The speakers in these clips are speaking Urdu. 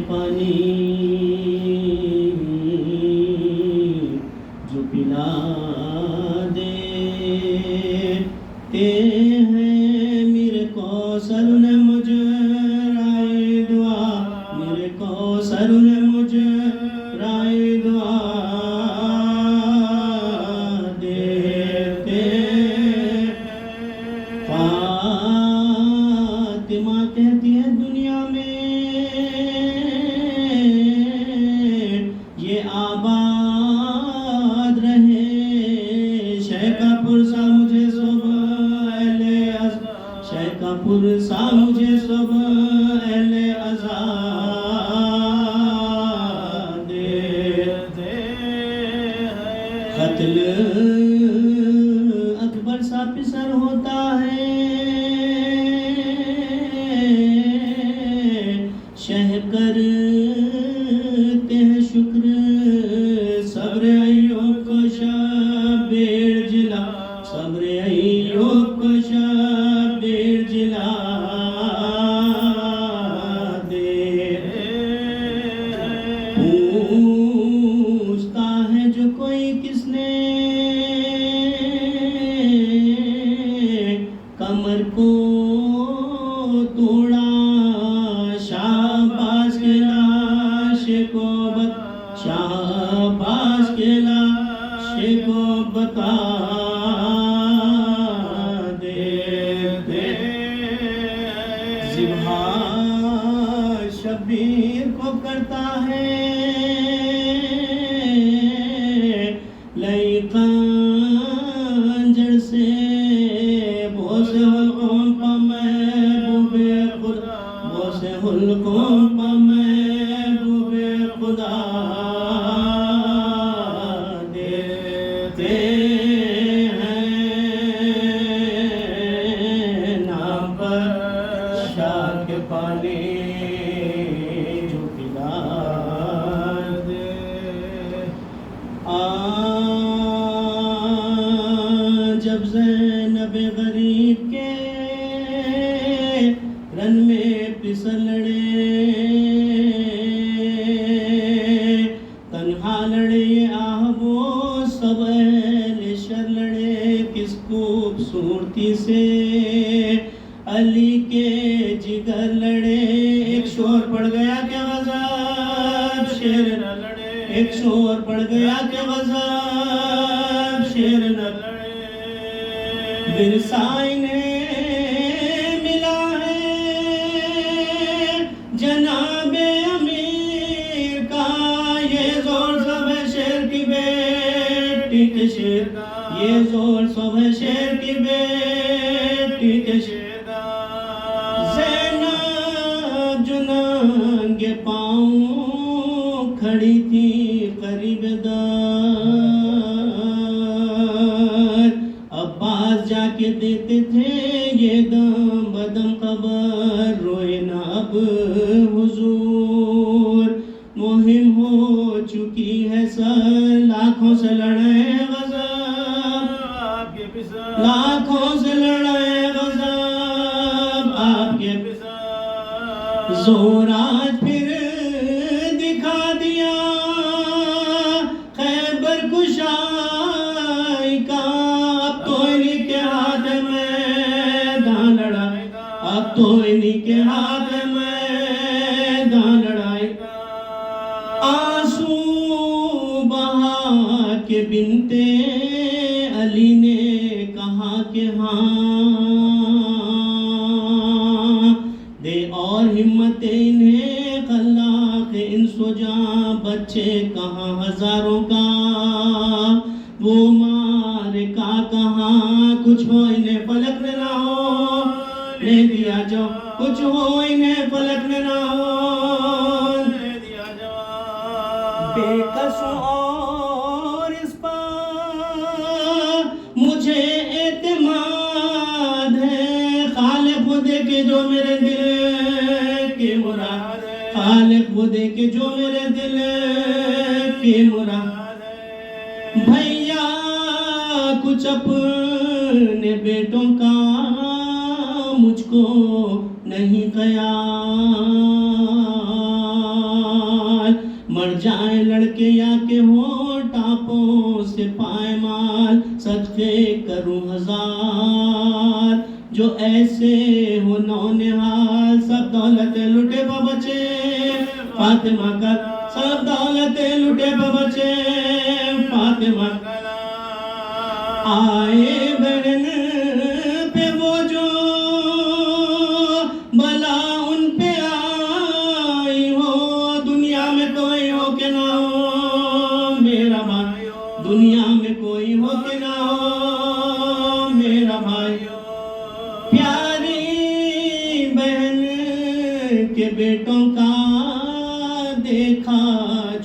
پانی جو پلا دیتے ہیں میرے کوثر نے مجھے رائے دعا، میرے کوثر نے مجھے رائے دعا دیتے۔ فاطمہ کہتی ہے دنیا میں یہ آباد رہے، شہ کا پرسا مجھے صبح اہل ازا، شہ کا پرسا مجھے صبح اہل ازا دیتے ہیں۔ قتل اکبر سا پسر ہوتا ہے، شہ کرتے ہیں شکر صبر ایوب کو شبیر جلا، صبر ایوب کو شبیر جلا دیتے۔ پوچھتا ہے جو کوئی کس نے کمر کو توڑا، شہباز کے لاش کو شہباز کے لاش کو بتا دیتے۔ ذبح شبیر کو کرتا ہے لئی خنجر سے، بوس حلقوں پا محبوب خدا، بوس حلقوں پا محبوب خدا دیتے ہیں۔ نام پر شاہ کے پانی جو پلا دے۔ جب زینب غریب کے رن میں پسر لڑے، تنہا لڑے آہ وہ سب اہل شر لڑے، کس خوبصورتی سے علی کے جگر لڑے۔ ایک شور پڑ گیا کہ غضب شیر نہ لڑے، ایک شور پڑ گیا کہ غضب شیر نہ لڑے۔ ورثہ انہیں ملا ہے جناب امیر کا، یہ زور سب ہے شیر کی بیٹی کے شیر کا، یہ زور سب ہے شیر کی بیٹی کے شیر کا۔ زینب جو ننگے پاؤں کھڑی تھی قریب در، عباس جا کے دیتے تھے یہ دم بدم قبر، روئے نہ اب حضور، مہم ہو چکی ہے سر، لاکھوں سے لڑے غضب آپ کے پسر، لاکھوں سے لڑے غضب آپ کے پسر۔ زور آج پھر دکھا دیا خیبر کشائی کا، اب تو انہی کے ہاتھ میدان لڑائی کا، اب تو انہی کے ہاتھ میدان لڑائی کا۔ آنسو بہا کے بنتے علی نے کہا کہ ہاں دے اور ہمت انہیں خلاق انس و جاں، بچے کہاں ہزاروں کا وہ مارکا کہاں، کچھ ہو انہیں فلک میں نہ ہو لے دیا جو، کچھ ہو انہیں فلک میں نہ ہو لے دیا جواب۔ بے کس اور اس پر مجھے اعتماد ہے، خالق وہ دیکھے جو میرے دل کی مراد ہے، خالق وہ دیکھے جو میرے دل کی مراد ہے۔ بھیا کچھ اپنے بیٹوں کا مجھ کو نہیں خیال، بجائے لڑکے یا کہ ہو ٹاپوں سے پائمال، صدقے کروں ہزار جو ایسے ہو نونہال، سب دولتیں لٹے پہ بچے فاطمہ کا، سب دولتیں لٹے پہ بچے فاطمہ کا، آئے بہن پہ وہ جو بلا ان پہ آئی ہو، دنیا میں کوئی ہو کہ نہ ہو میرا بھائی، دنیا میں کوئی ہو کہ نہ ہو میرا بھائی، پیاری بہن کے بیٹوں کا دیکھا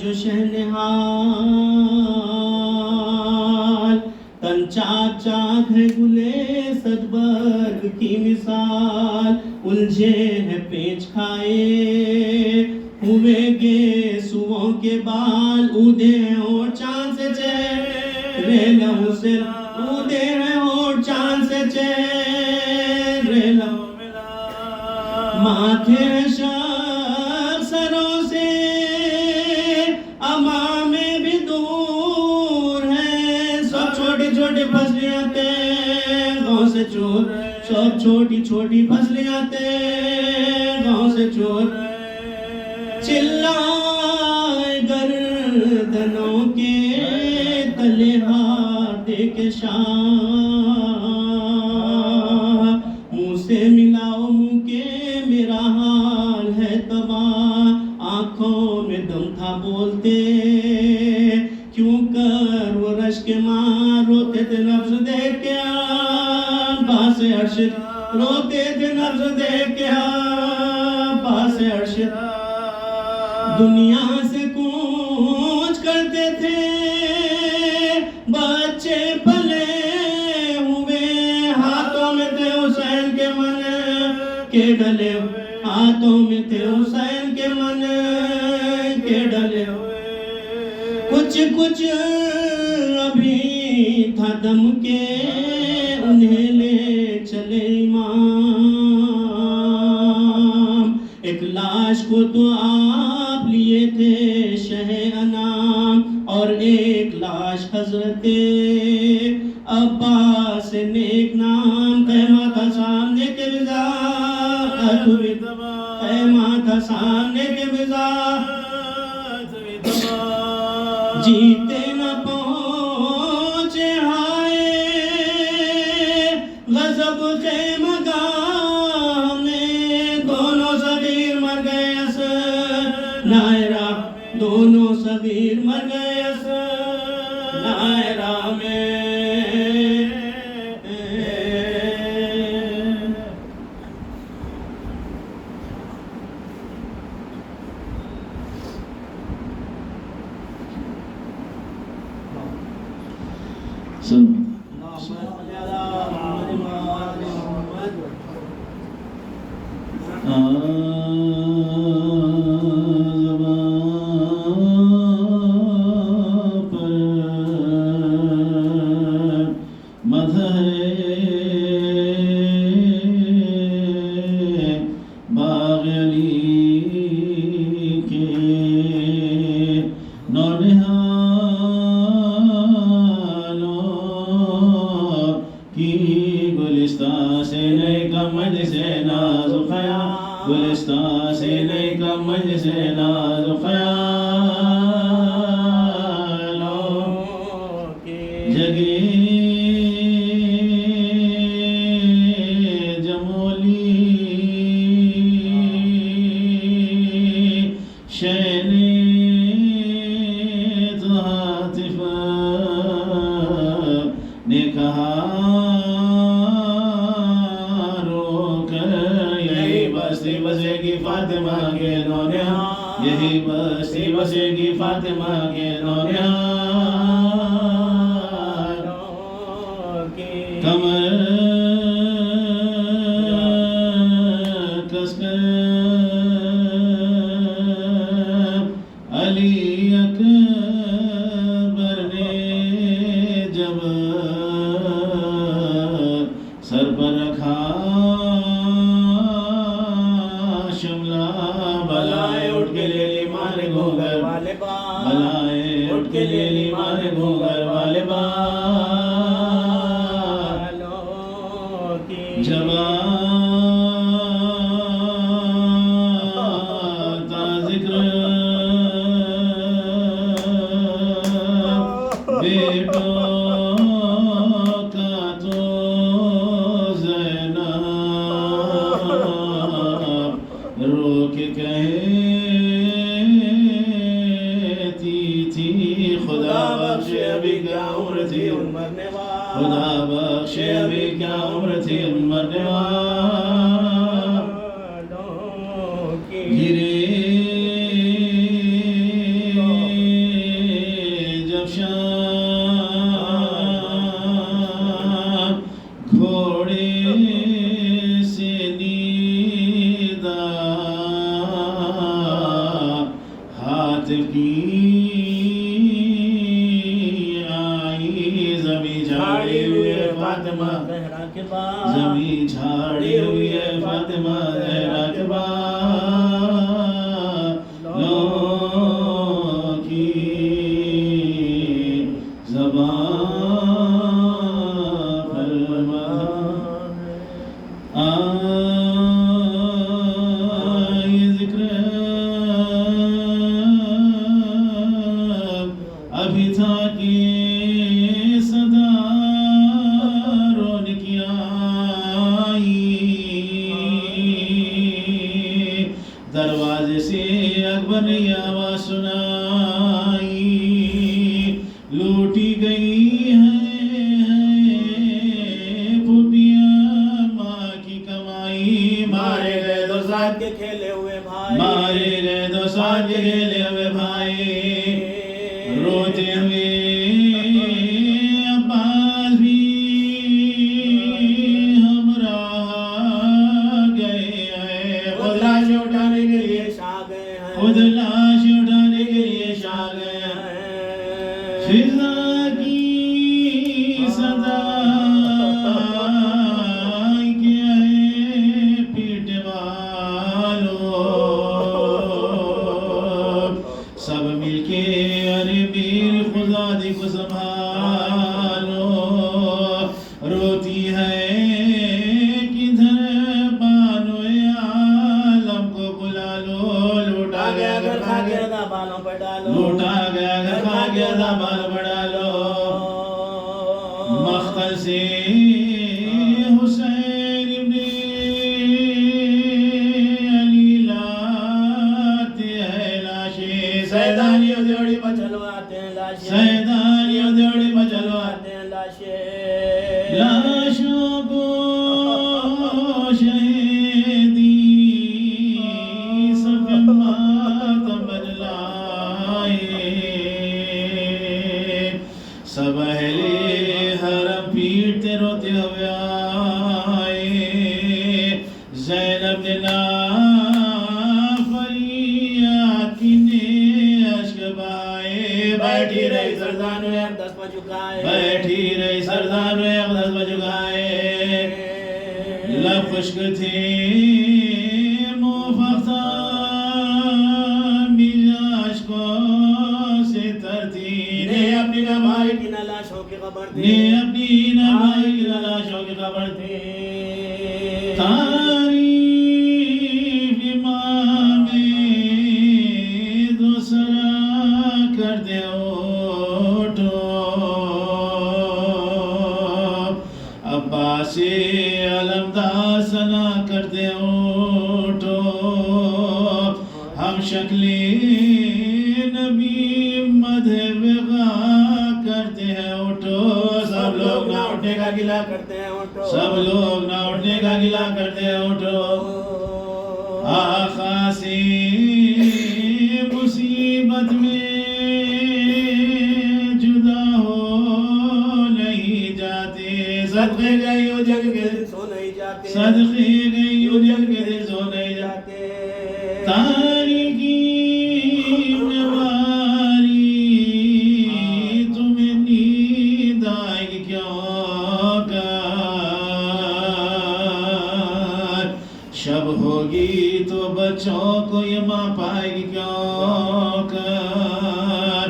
جو شہنحال، تن چاک چاک ہے گلے سجبرگ کی مثال، الجھے ہے پیچ کھائے ہوئے گے سووں کے بال، اودے ہیں اور چاند سے چہرے لہو سے، اودے ہیں اور چاند سے چہرے لہو، ماتھے ہیں شاخ سروں سے امامے بھی دور ہیں، سب چھوٹی چھوٹی پھسلیاں تیغوں سے چور، سب چھوٹی چھوٹی پھسلیاں تیغوں سے چور، چلائے گردنوں کے تلے ہاتھ کے شاہ، منہ سے ملاؤ منہ کے میرا حال ہے تباہ، آنکھوں میں دم تھا بولتے کیوں کر وہ رشک ماں، روتے تھے نبض دیکھ کے عباس ارشد، روتے تھے نبض دیکھ کے عباس ارشد، دنیا سے کوچ کرتے تھے بچے پلے ہوئے، ہاتھوں میں تھے حسین کے من کے ڈلے، ہاتھوں میں تھے حسین کے من کے ڈلے، کچھ کچھ ابھی تھا دم کے انہیں لے چلے امام، ایک لاش کو تو آپ لیے تھے شہ انام، اور ایک لاش حضرت عباس نیک نام، خیمہ تھا سامنے کے وضاحت ہوئی، خیمہ تھا سامنے کے وضاحت ہوئی، جیتے نہ پہنچے ہائے غضب خیمہ گاہ میں، دونوں صغیر مر گئے نائرہ، دونوں صغیر مر گئے نائرہ میں، گلستان سے لے کر مجلس ناز خیالوں کی جگہ جمولی شین تو عاطف نے کہا بسے گی فاطمہ کے نونہا، یہی بستی بسے گی فاطمہ کے نونہا، کمر کس کر علی اکبر نے جب سر پر رکھا شملہ، بلائے اٹھ کے لے لی مالک ہو گھر والے رو کے کہتی تھی خدا بخشے ابھی کیا عمر تھی مرنے والی خدا بخشے ابھی کیا عمر تھی مرنے والوں کی گرے جب شام گھوڑے سے ہاتھ کی آئی زمین جھاڑی ہوئی ہے فاطمہ زہرا کے بعد زمین جھاڑی ہوئی ہے فاطمہ زہرا کے بالوں کی زبان فرمان یہ ذکر ابھی تھا کہ صدا رون کی آئی دروازے سے اکبر نے یہ آواز سنائی لوٹی گئی ہے پھوپھیاں ماں کی کمائی مارے گئے دو ساتھ کے کھیلے ہوئے بھائی مارے گئے دو ساتھ کے کھیلے ہوئے بھائی روتے ہوئے عباس بھی ہمراہ گئے ہیں خود لاش اٹھانے کے لیے شاہ گئے ہیں خود لاش اٹھانے کے لیے شاہ گئے ہیں فضا کی صدا کیا ہے پیٹ والوں سب مل کے ارے میر خدا دی کو سنبھالو روتی ہے کدھر بانو عالم کو بلا لو لوٹا گیا گھر کھا کے ادا بالوں پر ڈالو لوٹا گیا گھر کھا کے ادا بالوں پر ڈالو مختل سے حسین ابن علی لاتے ہیں لاشیں سیدانیوں دیوڑی پر چلواتے ہیں لاشیں سیدانیوں دیوڑی پر چلواتے ہیں لاشیں لاشوں کو شہیدی سب ماتم بدلائے سب اہل حرم پیٹتے روتے ہوئے آئے زینب نے فریاد کینے اشک بہائے بیٹھی رہی سردان میں اقدس پر جھکائے بیٹھی رہی سردان میں اقدس پر جھکائے لب خشک تھے منہ فختہ مزاج کو سے ترتی نے اپنی نبھائی کی نلاشوں کی خبر تھی نے اپنی نبھائی کی نلاشوں کی خبر تھی تعریف امام دوسرا کرتے اٹھو عباس علمدار سنا کرتے اٹھو ہم شکل نبی مدھب کرتے ہیں اٹھو سب لوگ نہ اٹھنے کا گلہ کرتے ہیں اٹھو سب لوگ نہ اٹھنے کا گلہ کرتے ہیں اٹھو آقا سے مصیبت میں جدا ہو نہیں جاتے صدقے گئی ہو جنگ کے دن سو نہیں جاتے صدقے گئی ہو جنگ کے دن سو نہیں جاتے تاریکی نواری تمہیں نیند آئے گی کیوں کر شب ہوگی تو بچوں کو یہ ماں پائے گی کیوں کر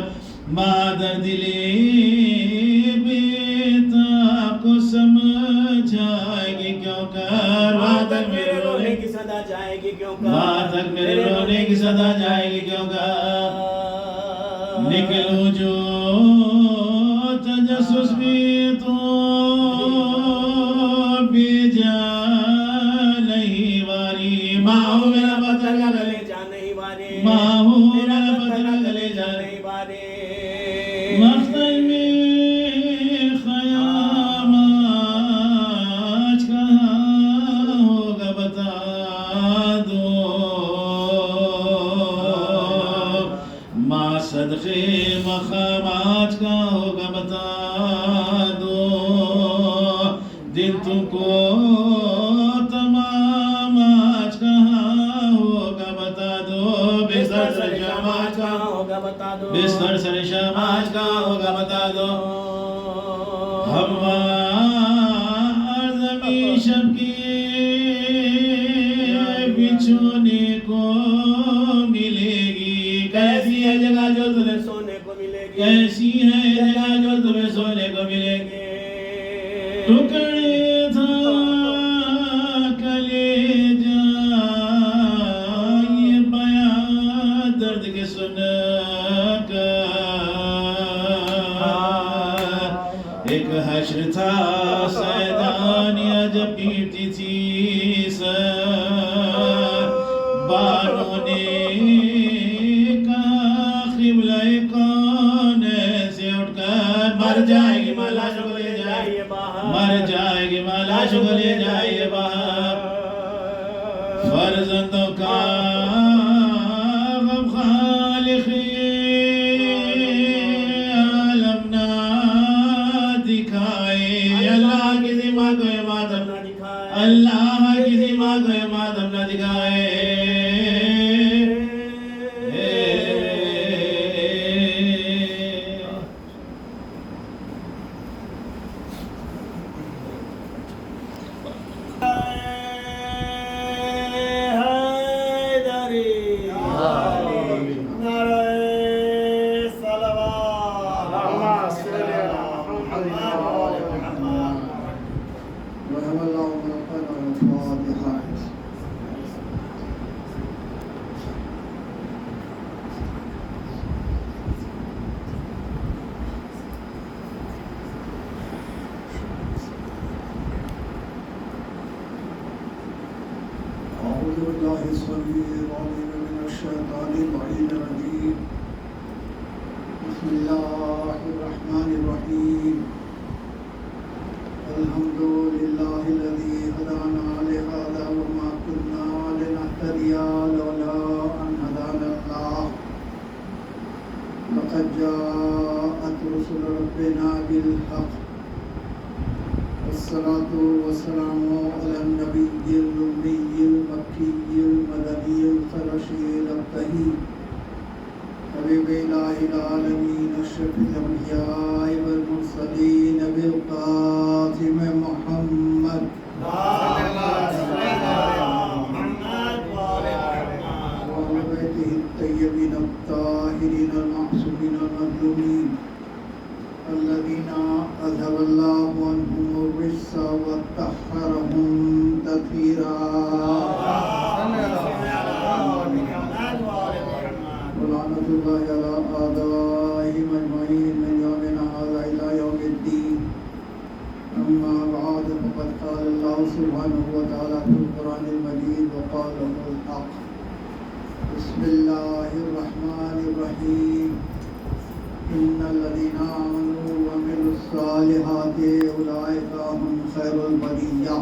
مادر دلے بیٹا کو سمجھائے گی کیوں کر وہاں تک میرے رونے کی صدا جائے گی کیوں کر وہاں تک میرے رونے کی صدا جائے گی کیوں کر نکلو جو تجسم سسبیت بیجانہی واری ماہو میرا بدل گلے جانہی واری ماہو میرا بدل گلے جانہی واری مختل میں خیام آج کہاں ہوگا بتا دو ماں صدقے مقام آج کا ہوگا بتا دو دن تم کو تمام آج کہاں ہوگا بتا دو بستر سر شام آج کہاں ہوگا بتا دو بستر سر شام آج کہاں ہوگا بتا دو ہموار زمین شب کی بچھونے کو ملے گی کیسی ہے جگہ جو تمہیں سونے کو ملے گی کیسی ہے جگہ جو تمہیں سونے کو ملے گی ٹکڑے تھا کلیجہ یہ بیان درد کے سن کر ایک حشر تھا سیدانیہ جب پیٹتی تھی سر بانوں نے کہا قبلہ کون سے اٹھ کر مر جائے گی مالا شکر لے جائیے باہر مر جائے گی مالا شکر لے جائیے باہر فرزندوں کا غم خالق عالم نہ دکھائے اللہ کسی ماں کو یہ ماتم نہ دکھائے اللہ کسی ماں کو یہ ماتم نہ دکھائے أعوذ بالله السميع العليم من الشيطان اللعين الرجيم بسم الله الرحمن الرحيم الحمد لله الذي هدانا لهذا وما كنا لنهتدي لولا أن هدانا الله لقد جاءت رسل ربنا بالحق والصلاة والسلام على النبي الأمي المكي المدني القرشي الأبتهي حبيب إله العالمين أشرف الأنبياء والمرسلين بالقاسم محمد وعلى بيته الطيبين الطاهرين المعصومين المظلومين الذين أذهب الله عنهم الرجس وطهرهم تطهيرا ولعنة الله على أعدائهم أجمعين من يومنا هذا إلى يوم الدين أما بعد فقد قال الله سبحانه وتعالى في القرآن المجيد وقال له الحق بسم الله الرحمن الرحيم إن الذين آمنوا وعملوا الصالحات أولئك هم خير البرية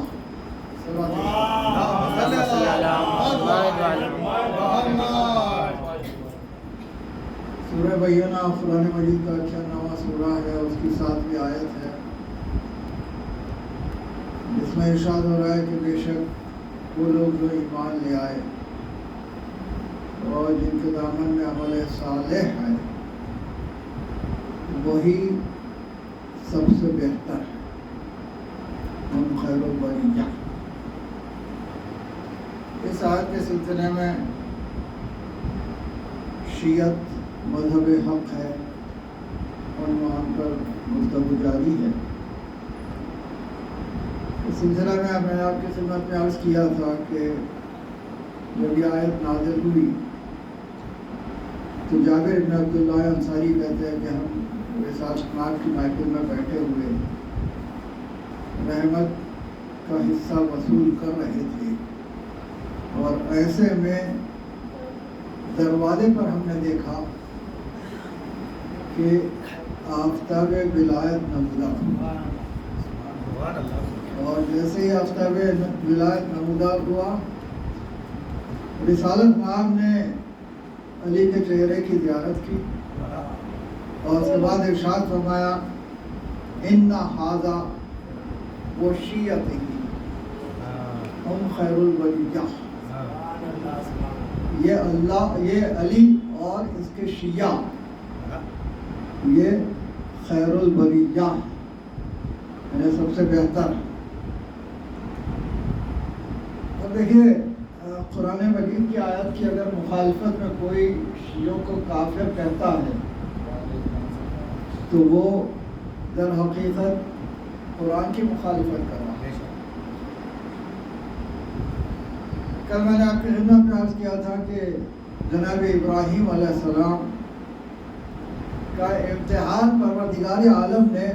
سورہ بینہ قرآن مجید کا 96واں سورہ ہے اس کی 7ویں آیت ہے جس میں ارشاد ہو رہا ہے کہ بے شک وہ لوگ جو ایمان لے آئے اور جن کے دامن میں عمل صالح ہے وہی سب سے بہتر ہے ہم خیر البریہ. اس آیت کے سلسلے میں شیعت مذہب حق ہے عنوان پر گفتگو جاری ہے. اس سلسلہ میں میں نے آپ کی خدمت میں عرض کیا تھا کہ جب یہ آیت نازل ہوئی تو جابر بن عبداللہ انصاری کہتے ہیں کہ ہم رسالت مآب کی محفل میں بیٹھے ہوئے رحمت کا حصہ وصول کر رہے تھے، اور ایسے میں دروازے پر ہم نے دیکھا کہ آفتاب ولایت نمودار، اور جیسے ہی آفتاب ولایت نمودار ہوا، رسالت مآب نے علی کے چہرے کی زیارت کی اور اس کے بعد ارشاد فرمایا ان ھذا و شیعتہ ہم خیر البریہ، یہ علی اور اس کے شیعہ یہ خیر البریہ یعنی سب سے بہتر۔ اب دیکھیے قرآن مجید کی آیت کی اگر مخالفت میں کوئی شیعوں کو کافر کہتا ہے تو وہ در حقیقت قرآن کی مخالفت کر رہا ہے۔ کل میں نے آپ کی خدمت میں عرض کیا تھا کہ جناب ابراہیم علیہ السلام کا امتحان پروردگار عالم نے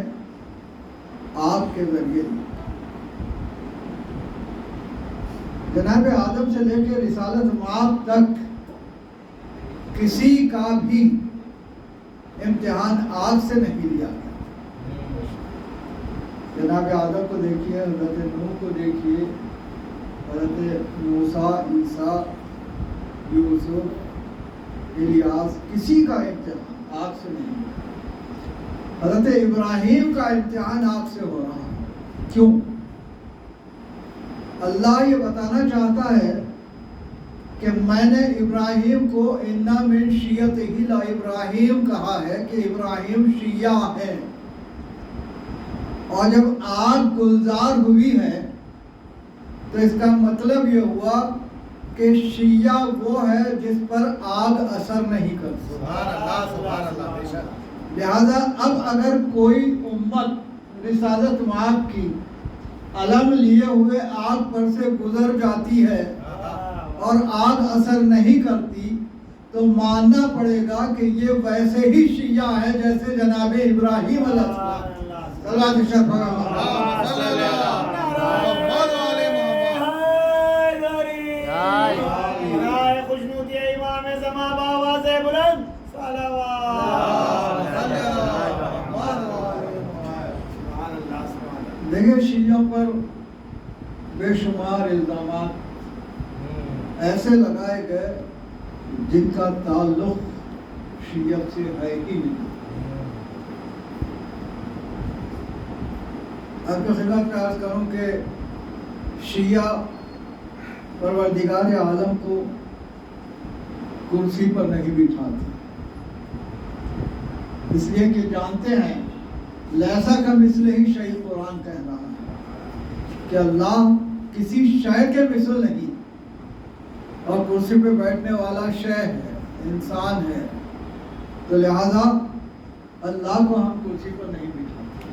آپ کے ذریعے جناب آدم سے لے کے رسالت مآب تک کسی کا بھی امتحان آگ سے نہیں لیا گیا۔ جناب آدم کو دیکھیے، حضرت نوح کو دیکھیے، حضرت موسیٰ، عیسیٰ، یوسف، الیاس، کسی کا امتحان آگ سے نہیں ہوا۔ حضرت ابراہیم کا امتحان آگ سے ہو رہا ہے۔ کیوں؟ اللہ یہ بتانا چاہتا ہے کہ میں نے ابراہیم کو اِنَّ مِن شِیَّتِهِ لَإِبْرَاہِیم کہا ہے کہ ابراہیم شیعہ ہے، اور جب آگ گلزار ہوئی ہے تو اس کا مطلب یہ ہوا کہ شیعہ وہ ہے جس پر آگ اثر نہیں کرتی۔ سبحان اللہ، سبحان اللہ، بے شک۔ لہذا اب اگر کوئی امت رسالت مآب کی علم لیے ہوئے آگ پر سے گزر جاتی ہے اور آگ اثر نہیں کرتی تو ماننا پڑے گا کہ یہ ویسے ہی شیعہ ہے جیسے جناب ابراہیم علیہ السلام۔ دیکھیں شیعوں پر بے شمار الزامات ایسے لگائے گئے جن کا تعلق شیعت سے ہے ہی نہیں۔ آپ کی خدمت میں عرض کروں کہ شیعہ پروردگار عالم کو کرسی پر نہیں بٹھاتے، اس لیے کہ جانتے ہیں لیسا کمثلہ شیء قرآن کہہ رہا ہے کہ اللہ کسی شے کے مثل نہیں، اور کرسی پہ بیٹھنے والا شے ہے، انسان ہے، تو لہذا اللہ کو ہم کرسی پر نہیں بٹھاتے،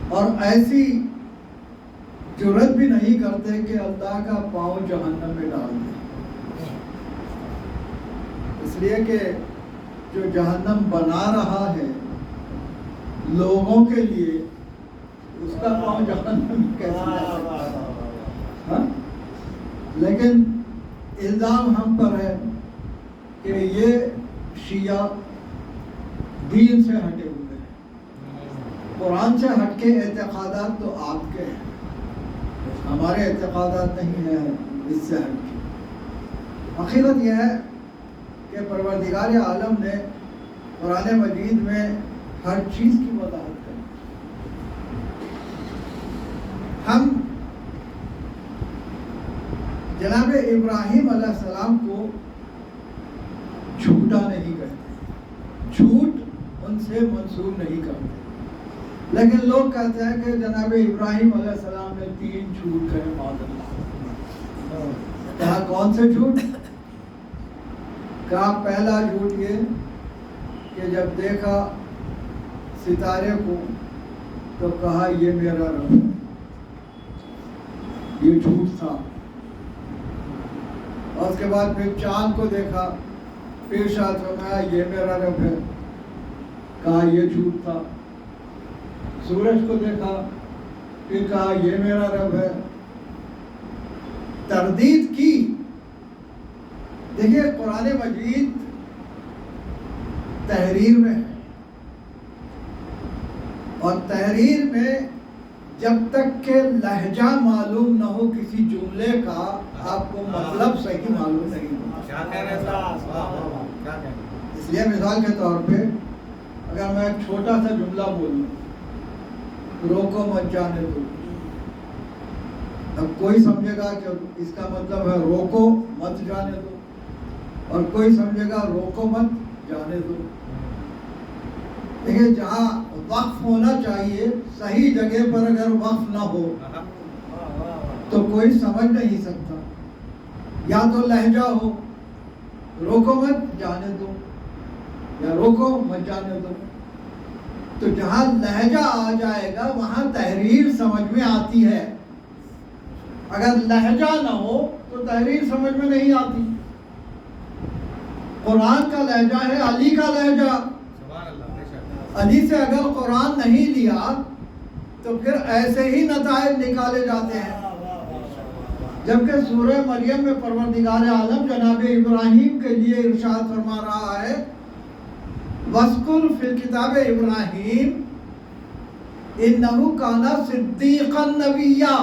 اور ایسی جرت بھی نہیں کرتے کہ اللہ کا پاؤں جہنم میں ڈال دیں، اس لیے کہ جو جہنم بنا رہا ہے لوگوں کے لیے اس کا پاؤں جہنم میں کیسے جا سکتا ہے؟ لیکن الزام ہم پر ہے کہ یہ شیعہ دین سے ہٹے ہوئے ہیں، قرآن سے ہٹ کے اعتقادات تو آپ کے ہیں، ہمارے اعتقادات نہیں ہیں اس سے ہٹ کے۔ حقیقت یہ ہے کہ پروردگار عالم نے قرآن مجید میں ہر چیز کی وضاحت کری۔ ہم جناب ابراہیم علیہ السلام کو جھوٹا نہیں کہتے، جھوٹ ان سے منسوب نہیں کرتے، لیکن لوگ کہتے ہیں کہ جناب ابراہیم علیہ السلام نے 3 جھوٹ کہے، معاذ اللہ۔ کہا کون سے جھوٹ؟ کہا پہلا جھوٹ یہ کہ جب دیکھا ستارے کو تو کہا یہ میرا رب ہے، یہ جھوٹ تھا۔ اور اس کے بعد پھر چاند کو دیکھا، پھر ارشاد فرمایا یہ میرا رب ہے، کہا یہ جھوٹ تھا، سورج کو دیکھا پھر کہا یہ میرا رب ہے، تردید کی۔ دیکھیے قرآن مجید تحریر میں ہے، اور تحریر میں جب تک کہ لہجہ معلوم نہ ہو کسی جملے کا آپ کو مطلب صحیح معلوم نہیں ہوگا۔ اس لیے مثال کے طور پہ اگر میں ایک چھوٹا سا جملہ بولوں، روکو مت جانے دو، اب کوئی سمجھے گا کہ اس کا مطلب ہے روکو مت جانے دو، اور کوئی سمجھے گا روکو مت جانے دو۔ دیکھیں جہاں وقف ہونا چاہیے صحیح جگہ پر اگر وقف نہ ہو تو کوئی سمجھ نہیں سکتا، یا تو لہجہ ہو روکو مت جانے دو یا روکو مت جانے دو، تو جہاں لہجہ آ جائے گا وہاں تحریر سمجھ میں آتی ہے، اگر لہجہ نہ ہو تو تحریر سمجھ میں نہیں آتی۔ قرآن کا لہجہ ہے علی کا لہجہ، علی سے اگر قرآن نہیں لیا تو پھر ایسے ہی نتائج نکالے جاتے ہیں۔ جبکہ سورہ مریم میں پروردگار عالم جناب ابراہیم کے لیے ارشاد فرما رہا ہے وَاذْكُرْ فِي الْكِتَابِ ابراہیم إِنَّهُ كَانَ صِدِّيقًا نَبِيًّا۔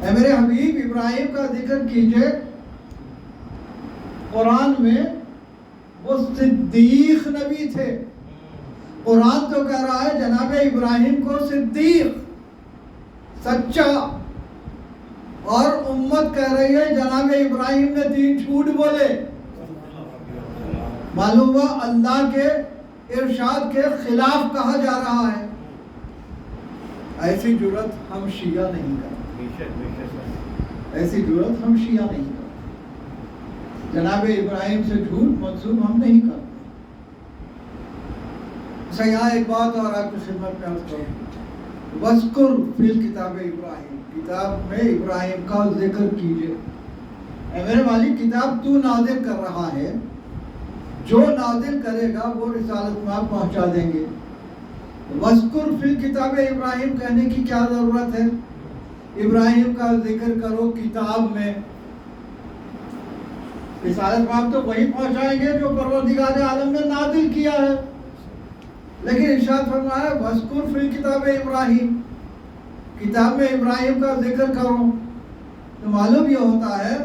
اے میرے حبیب ابراہیم کا ذکر کیجئے، قرآن میں وہ صدیق نبی تھے۔ قرآن تو کہہ رہا ہے جناب ابراہیم کو صدیق، سچا، اور امت کہہ رہی ہے جناب ابراہیم نے 3 جھوٹ بولے۔ معلوم ہوا اللہ کے ارشاد کے خلاف کہا جا رہا ہے۔ ایسی جرات ہم شیعہ نہیں کرتے، ایسی جرات ہم شیعہ نہیں کرتے، جناب ابراہیم سے جھوٹ منسوب ہم نہیں کرتے۔ اچھا یہاں ایک بات اور آپ کی خدمت میں عرض کروں، وَاذْكُرْ فِي الْكِتَابِ ابراہیم، کتاب میں ابراہیم کا ذکر کیجئے۔ اے میرے مالک کتاب تو نازل کر رہا ہے، جو نازل کرے گا وہ رسالت میں آپ پہنچا دیں گے۔ وَاذْكُرْ فِي الْكِتَابِ ابراہیم کہنے کی کیا ضرورت ہے؟ ابراہیم کا ذکر کرو کتاب میں، رسالت میں آپ تو وہی پہنچائیں گے جو پروردگار عالم نے نازل کیا ہے۔ لیکن ارشاد فرمایا وَاذْكُرْ فِي الْكِتَابِ ابراہیم، کتاب میں ابراہیم کا ذکر کرو، تو معلوم یہ ہوتا ہے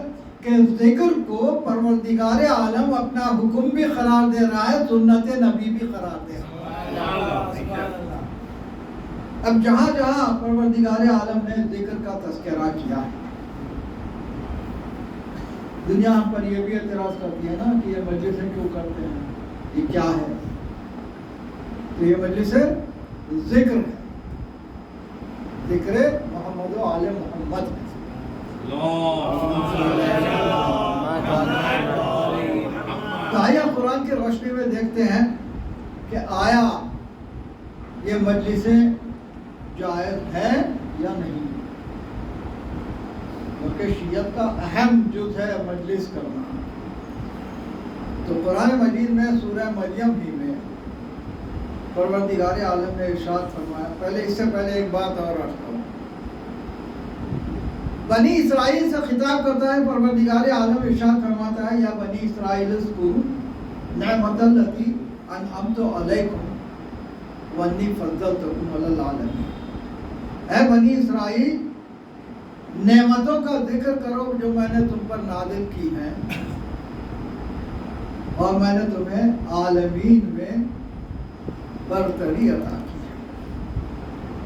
کہ ذکر کو پروردگار عالم اپنا حکم بھی قرار دے رہا ہے، سنت نبی بھی قرار دے رہا ہے۔ اب جہاں جہاں پروردگار عالم نے ذکر کا تذکرہ کیا ہے، دنیا ہم پر یہ بھی اعتراض کرتی ہے نا کہ یہ مجلسیں کیوں کرتے ہیں، یہ کیا ہے؟ تو یہ مجلس ذکر ہے، ذکر محمد و آل محمد ہے۔ تو آیا قرآن کی روشنی میں دیکھتے ہیں کہ آیا یہ مجلسیں جائز ہے یا نہیں، کیونکہ شیعت کا اہم جز ہے مجلس کرنا۔ تو قرآن مجید میں سورہ مریم ہی میں پروردگار عالم نے ارشاد فرمایا، پہلے اس سے پہلے ایک بات اور عرض کروں، بنی اسرائیل سے خطاب کرتا ہے پروردگار عالم، ارشاد فرماتا ہے یا بنی اسرائیل اذکروا نعمت التی انعمت علیکم وانی فضلتکم علی العالمین۔ اے بنی اسرائیل نعمتوں کا ذکر کرو جو میں نے تم پر نازل کی ہیں، اور میں نے تمہیں عالمین میں برتری عطا کی ہے،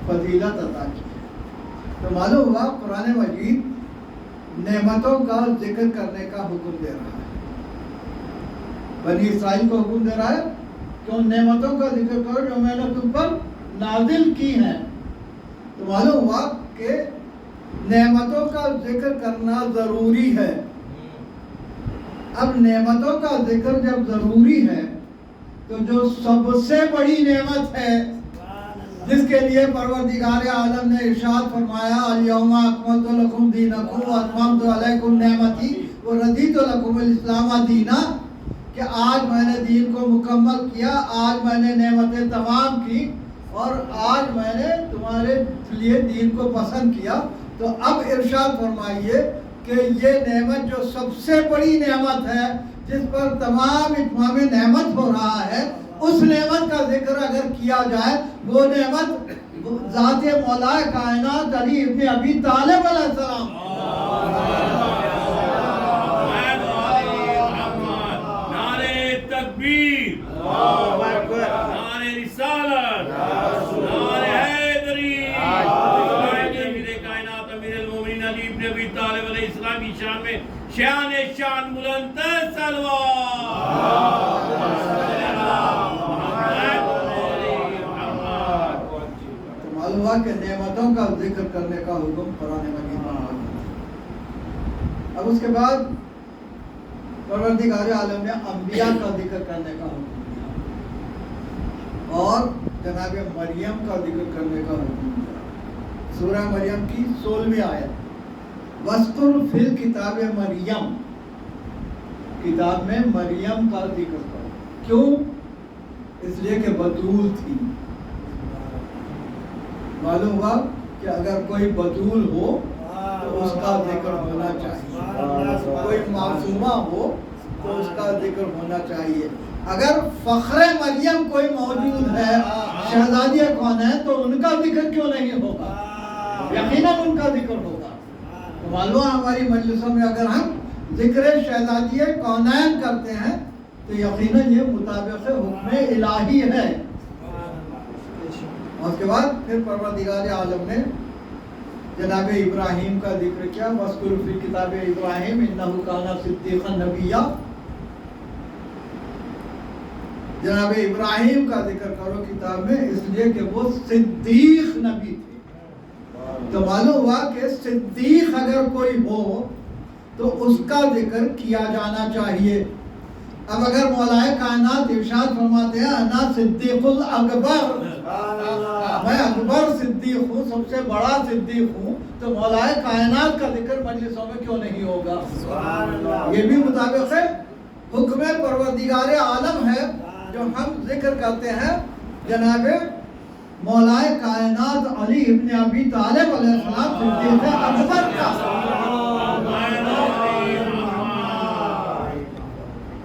فضیلت عطا کی ہے۔ تو معلوم ہوا قرآن مجید نعمتوں کا ذکر کرنے کا حکم دے رہا ہے، بنی اسرائیل کو حکم دے رہا ہے کہ ان نعمتوں کا ذکر کرو جو میں نے تم پر نازل کی ہیں۔ تو معلوم ہوا کہ نعمتوں کا ذکر کرنا ضروری ہے۔ اب نعمتوں کا ذکر جب ضروری ہے تو جو سب سے بڑی نعمت ہے جس کے لیے پروردگار عالم نے ارشاد فرمایا الیوم اکملت لکم دینکم واتممت علیکم نعمتی ورضیت لکم الاسلام دینا، کہ آج میں نے دین کو مکمل کیا، آج میں نے نعمتیں تمام کی اور آج میں نے تمہارے لیے دین کو پسند کیا، تو اب ارشاد فرمائیے کہ یہ نعمت جو سب سے بڑی نعمت ہے، جس پر تمام اتمام نعمت ہو رہا ہے، اس نعمت کا ذکر اگر کیا جائے، وہ نعمت ذات مولا کائنات علی ابن ابی طالب علیہ السلام، نعرے تکبیر، نعرے رسالت، نعرے حیدری، امیر کائنات امیر المومنین علی ابن ابی طالب علیہ السلام کی شان میں شان بلند سلوات۔ معلوم ہوا کہ نعمتوں کا ذکر کرنے کا حکم قرآن مجید میں آ گیا۔ اب اس کے بعد پروردگار عالم نے انبیاء کا ذکر کرنے کا حکم دیا اور جناب مریم کا ذکر کرنے کا حکم دیا۔ سورہ مریم کی 16ویں آیت، وَاذْكُرْ فِي الْكِتَابِ مریم، کتاب میں مریم کا ذکر کرو۔ کیوں؟ اس لیے کہ بتول تھی۔ معلوم ہوا کہ اگر کوئی بتول ہو تو اس کا ذکر ہونا چاہیے، کوئی معصومہ ہو تو اس کا ذکر ہونا چاہیے۔ اگر فخر مریم کوئی موجود ہے، شہزادی کون ہے، تو ان کا ذکر کیوں نہیں ہوگا؟ یقیناً ان کا ذکر ہوگا۔ تو معلوم ہے ہماری مجلسوں میں اگر ہم ذکر شہزادی کونین کرتے ہیں تو یقیناً یہ مطابق حکم الہی ہے۔ اور اس کے بعد پھر پروردگار عالم نے جناب ابراہیم کا ذکر کیا، وَاذْكُرْ فِي الْكِتَابِ ابراہیم إِنَّهُ كَانَ صِدِّيقًا نَبِيًّا، جناب ابراہیم کا ذکر کرو کتاب میں، اس لیے کہ وہ صدیق نبی تھے۔ تو معلوم ہوا کہ صدیق اگر کوئی ہو تو اس کا ذکر کیا جانا چاہیے۔ اب اگر مولا کائنات ارشاد فرماتے ہیں انا صدیق الاکبر، میں اکبر صدیق ہوں، سب سے بڑا صدیق ہوں، تو مولا کائنات کا ذکر مجلسوں میں کیوں نہیں ہوگا؟ یہ بھی مطابق حکم پروردگار عالم ہے جو ہم ذکر کرتے ہیں جناب مولا کائنات علی ابن ابی طالب علیہ السلام صدیق اکبر کا۔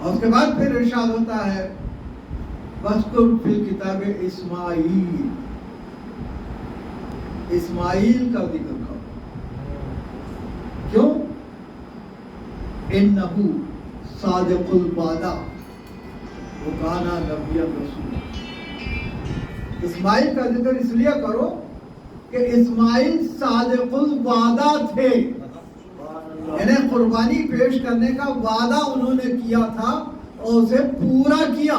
اور اس کے بعد پھر ارشاد ہوتا ہے وَاذْكُرْ فِي الْكِتَابِ اسماعیل، اسماعیل کا ذکر کرو۔ کیوں؟ إِنَّهُ صَادِقُ الْوَعْدَ وَكَانَ نَبِيًّا رَسُولًا۔ اسماعیل کا ذکر اس لیے کرو کہ اسماعیل صادق الوعدہ تھے، یعنی قربانی پیش کرنے کا وعدہ انہوں نے کیا تھا اور اسے پورا کیا۔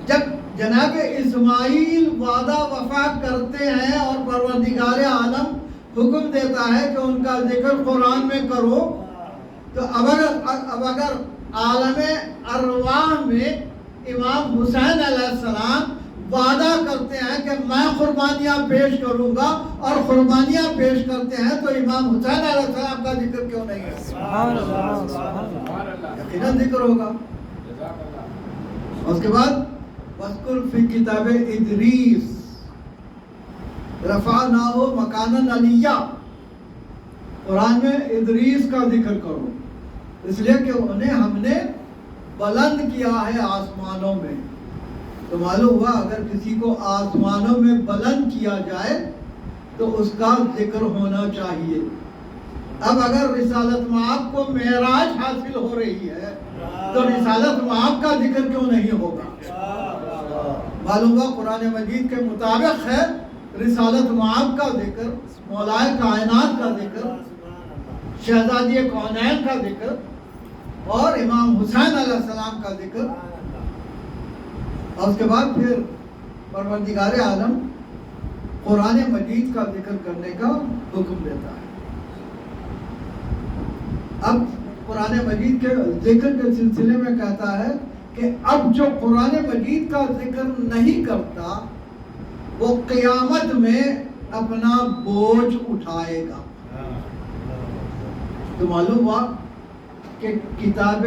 جب جناب اسماعیل وعدہ وفا کرتے ہیں اور پروردگار عالم حکم دیتا ہے کہ ان کا ذکر قرآن میں کرو، تو اب اگر عالم ارواح میں امام حسین علیہ السلام وعدہ کرتے ہیں کہ میں قربانیاں پیش کروں گا اور قربانیاں پیش کرتے ہیں، تو امام حسین علیہ السلام کا ذکر کیوں نہیں ہے؟ یقیناً ذکر ہوگا۔ اس کے بعد وَاذْكُرْ فِي الْكِتَابِ إِدْرِيسَ رَفَعْنَاهُ مَكَانًا عَلِيًّا، قرآن میں ادریس کا ذکر کرو، اس لیے کہ انہیں ہم نے بلند کیا ہے آسمانوں میں۔ تو معلوم ہوا اگر کسی کو آسمانوں میں بلند کیا جائے تو اس کا ذکر ہونا چاہیے۔ اب اگر رسالت مآب کو معراج حاصل ہو رہی ہے تو رسالت مآب کا ذکر کیوں نہیں ہوگا؟ معلوم ہوا قرآن مجید کے مطابق ہے رسالت مآب کا ذکر، مولا کائنات کا ذکر، شہزادی کونین کا ذکر اور امام حسین علیہ السلام کا ذکر۔ اور اس کے بعد پھر پروردگار عالم قرآن مجید کا ذکر کرنے کا حکم دیتا ہے۔ اب قرآن مجید کے ذکر کے سلسلے میں کہتا ہے کہ اب جو قرآن مجید کا ذکر نہیں کرتا وہ قیامت میں اپنا بوجھ اٹھائے گا۔ تو معلوم ہوا کہ کتاب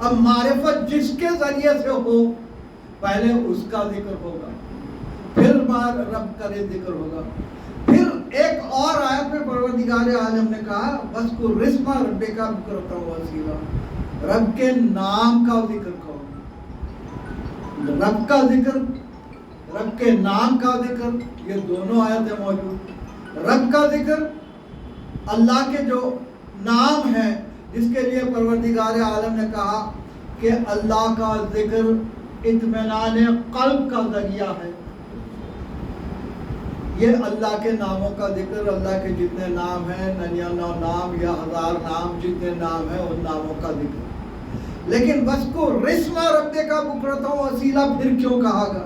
اب معرفت جس کے ذریعے سے ہو پہلے اس کا ذکر ہوگا، پھر رب کا ذکر ہوگا. پھر ایک اور آیت میں پروردگار عالم نے کہا وَاذْكُرِ اسْمَ رَبِّكَ بُكْرَةً وَأَصِيلًا، رب کے نام کا ذکر کرو. رب کا ذکر، رب کے نام کا ذکر، یہ دونوں آیتیں موجود. رب کا ذکر اللہ کے جو نام ہے جس کے لیے پروردگار عالم نے کہا کہ اللہ کا ذکر اطمینان قلب کا ذریعہ ہے. یہ اللہ کے ناموں کا ذکر، اللہ کے جتنے نام ہیں 99 نام یا 1000 نام جتنے نام ہیں ان ناموں کا ذکر. لیکن بس کو رسم ربے کا بکرتا ہوں وسیلہ پھر کیوں کہا گا؟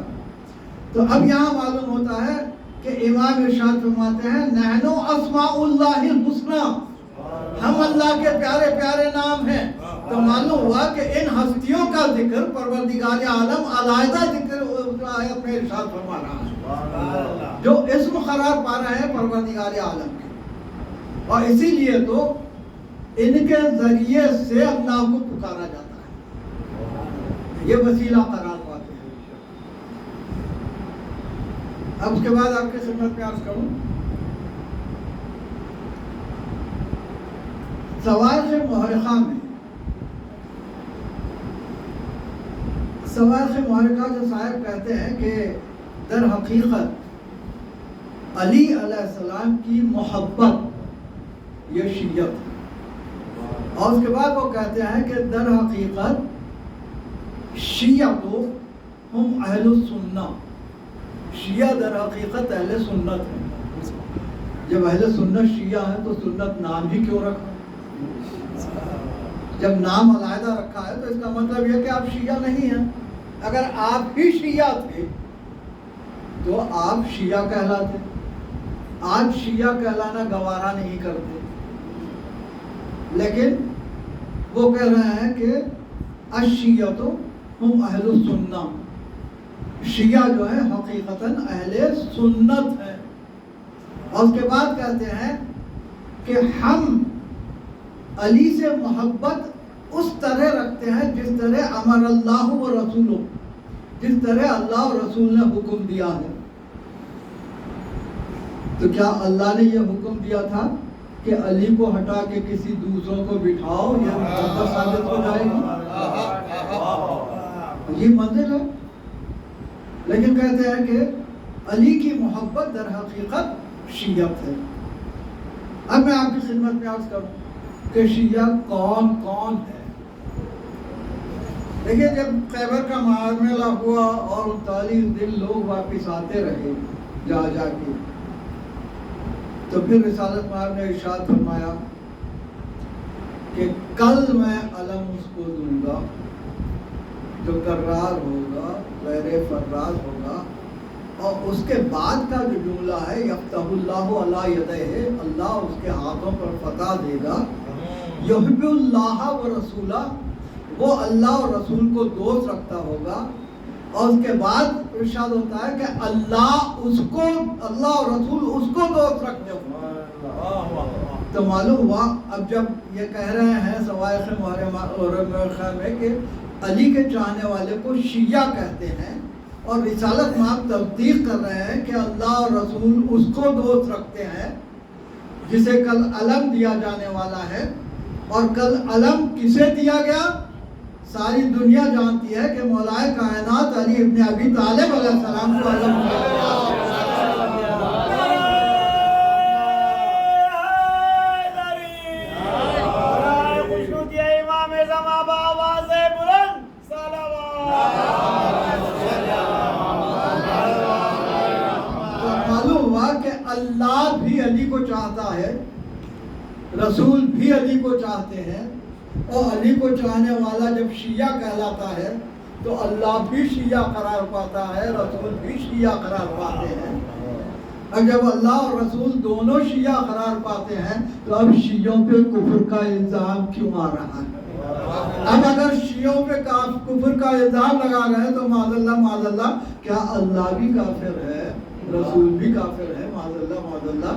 تو اب یہاں معلوم ہوتا ہے کہ امام ارشاد فرماتے ہیں نحنو اسماء اللہ الحسنی، ہم اللہ کے پیارے پیارے نام ہیں. تو معلوم ہوا کہ ان ہستیوں کا ذکر پروردگار عالم علیحدہ ذکر آیت میں ارشاد فرما رہا ہے، جو اسم قرار پا رہے ہیں پروردگار عالم کے. اور اسی لیے تو ان کے ذریعے سے اللہ کو پکارا جاتا ہے، یہ وسیلہ قرار پاتے ہیں. اب اس کے بعد آپ کی خدمت میں عرض کروں سوائق محرقہ میں، سوائق محرقہ جو صاحب کہتے ہیں کہ در حقیقت علی علیہ السلام کی محبت یہ شیعت ہے. اور اس کے بعد وہ کہتے ہیں کہ در حقیقت شیعہ تو ہم اہل السنہ، شیعہ در حقیقت اہل سنت ہیں. جب اہل سنت شیعہ ہیں تو سنت نام ہی کیوں رکھا؟ جب نام علیحدہ رکھا ہے تو اس کا مطلب یہ کہ آپ شیعہ نہیں ہیں. اگر آپ ہی شیعہ تھے تو آپ شیعہ کہلاتے. آج شیعہ کہلانا گوارا نہیں کرتے، لیکن وہ کہہ رہے ہیں کہ الشیعۃ ہم اہل السنہ، شیعہ جو ہے حقیقتاً اہل سنت ہے. اور اس کے بعد کہتے ہیں کہ ہم علی سے محبت اس طرح رکھتے ہیں جس طرح امر اللہ و رسولہ، جس طرح اللہ اور رسول نے حکم دیا ہے. تو کیا اللہ نے یہ حکم دیا تھا کہ علی کو ہٹا کے کسی دوسروں کو بٹھاؤ، یہ محبت ثابت ہو جائے گی؟ یہ منزل ہے. لیکن کہتے ہیں کہ علی کی محبت در حقیقت شیعت ہے. اب میں آپ کی خدمت میں عرض کروں کہ شیعہ کون کون ہے. دیکھیے جب خیبر کا معاملہ ہوا اور 39 دن لوگ واپس آتے رہے جا کے، تو پھر رسالت مآب نے ارشاد فرمایا کہ کل میں علم اس کو دوں گا جو کرار ہوگا، غیر فراز ہوگا. اور اس کے بعد کا جو جملہ ہے یفتح اللہ علی یدیہ، اللہ اس کے ہاتھوں پر فتح دے گا. یحب اللہ و رسولہ، وہ اللہ اور رسول کو دوست رکھتا ہوگا. اور اس کے بعد ارشاد ہوتا ہے کہ اللہ اور رسول اس کو دوست رکھتے ہوں. تو معلوم ہوا اب جب یہ کہہ رہے ہیں سوائق محرقہ میں کہ علی کے چاہنے والے کو شیعہ کہتے ہیں، اور رسالت مآب تصدیق کر رہے ہیں کہ اللہ اور رسول اس کو دوست رکھتے ہیں جسے کل علم دیا جانے والا ہے. اور کل علم کسے دیا گیا؟ ساری دنیا جانتی ہے کہ مولائے کائنات علی ابن ابی طالب علیہ السلام کو علم دیا گیا. اللہ بھی علی کو چاہتا ہے، رسول بھی علی کو چاہتے ہیں. اور علی کو چاہنے والا جب شیعہ کہلاتا ہے تو اللہ بھی شیعہ قرار پاتا ہے، رسول بھی شیعہ قرار پاتے ہیں. اب جب اللہ اور رسول دونوں شیعہ قرار پاتے ہیں تو اب شیعوں پہ کفر کا الزام کیوں آ رہا ہے؟ اب اگر شیعوں پہ کفر کا الزام لگا رہے ہیں تو معاذ اللہ کیا اللہ بھی کافر ہے، رسول بھی کافر ہے؟ معاذ اللہ.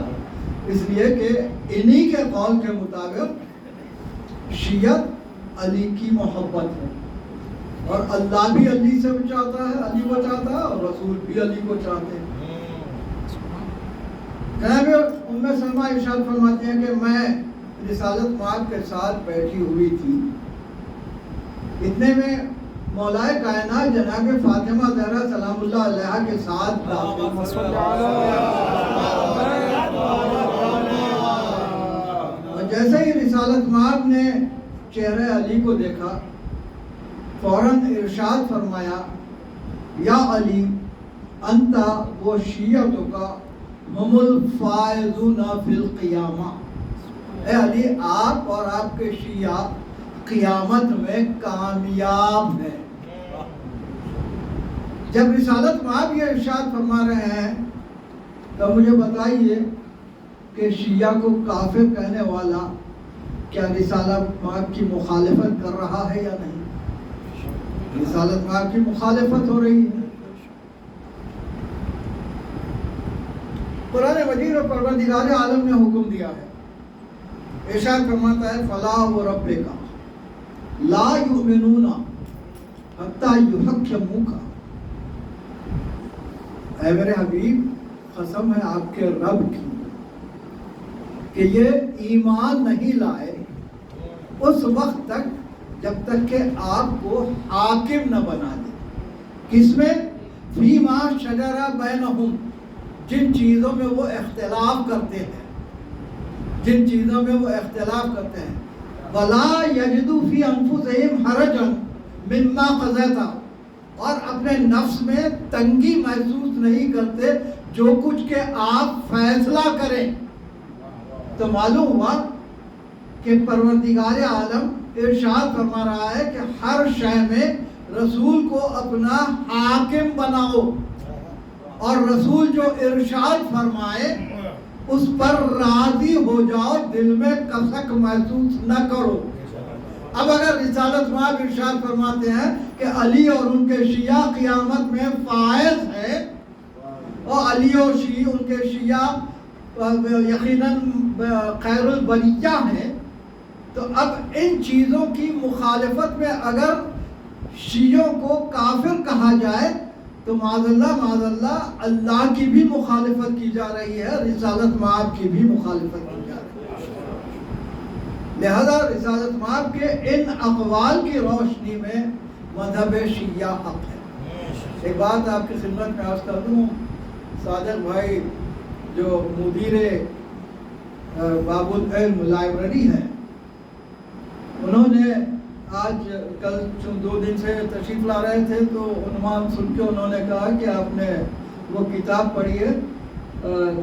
اس لیے کہ انہی کے قول کے مطابق شیعت علی کی محبت ہے، اور اللہ بھی علی سے چاہتا ہے، علی کو چاہتا ہے، اور رسول بھی علی کو چاہتے ہیں۔ جناب ام سلمہ ارشاد فرماتی ہیں کہ میں رسالت مآب کے ساتھ بیٹھی ہوئی تھی، اتنے میں مولائے کائنات جناب فاطمہ زہرا سلام اللہ علیہا کے ساتھ داخل، اور جیسے ہی رسالت مآب نے چہرے علی کو دیکھا، فوراً ارشاد فرمایا، یا علی انت و شیعتک ہم الفائزون فی القیامہ، اے علی آپ اور آپ کے شیعہ قیامت میں کامیاب ہیں۔ جب رسالت مآب یہ ارشاد فرما رہے ہیں تو مجھے بتائیے کہ شیعہ کو کافر کہنے والا کیا رسالت مآب کی مخالفت کر رہا ہے یا نہیں؟ رسالت مآب کی مخالفت ہو رہی ہے۔ قرآن مجید اور پروردگار عالم نے حکم دیا ہے، ارشاد فرماتا ہے، فلا وربک لا یؤمنون حتی یحکموک، اے میرے حبیب قسم ہے آپ کے رب کی کہ یہ ایمان نہیں لائے اس وقت تک جب تک کہ آپ کو حاکم نہ بنا دے۔ کس میں؟ فیما شجر بینہم، جن چیزوں میں وہ اختلاف کرتے ہیں، جن چیزوں میں وہ اختلاف کرتے ہیں، ولا یجدوا فی انفسہم حرجا مما قضیت، اور اپنے نفس میں تنگی محسوس نہیں کرتے جو کچھ کہ آپ فیصلہ کریں۔ تو معلوم ہوا کہ پروردگار عالم ارشاد فرما رہا ہے کہ ہر شے میں رسول کو اپنا حاکم بناؤ، اور رسول جو ارشاد فرمائے اس پر راضی ہو جاؤ، دل میں کسک محسوس نہ کرو۔ اب اگر رسالت مآب ارشاد فرماتے ہیں کہ علی اور ان کے شیعہ قیامت میں فائز ہیں، اور علی اور ان کے شیعہ یقیناً خیر البریہ ہیں، تو اب ان چیزوں کی مخالفت میں اگر شیعوں کو کافر کہا جائے تو معاذ اللہ اللہ کی بھی مخالفت کی جا رہی ہے، رسالت مآب کی بھی مخالفت کی جا رہی ہے۔ لہذا رسالت مآب کے ان اقوال کی روشنی میں مذہب شیعہ حق ہے۔ ایک بات آپ کی خدمت میں عرض کر دوں، صادق بھائی جو مدیر باب العلم لائبریری ہیں، انہوں نے آج کل 2 دن سے تشریف لا رہے تھے تو عنوان سن کے انہوں نے کہا کہ آپ نے وہ کتاب پڑھی ہے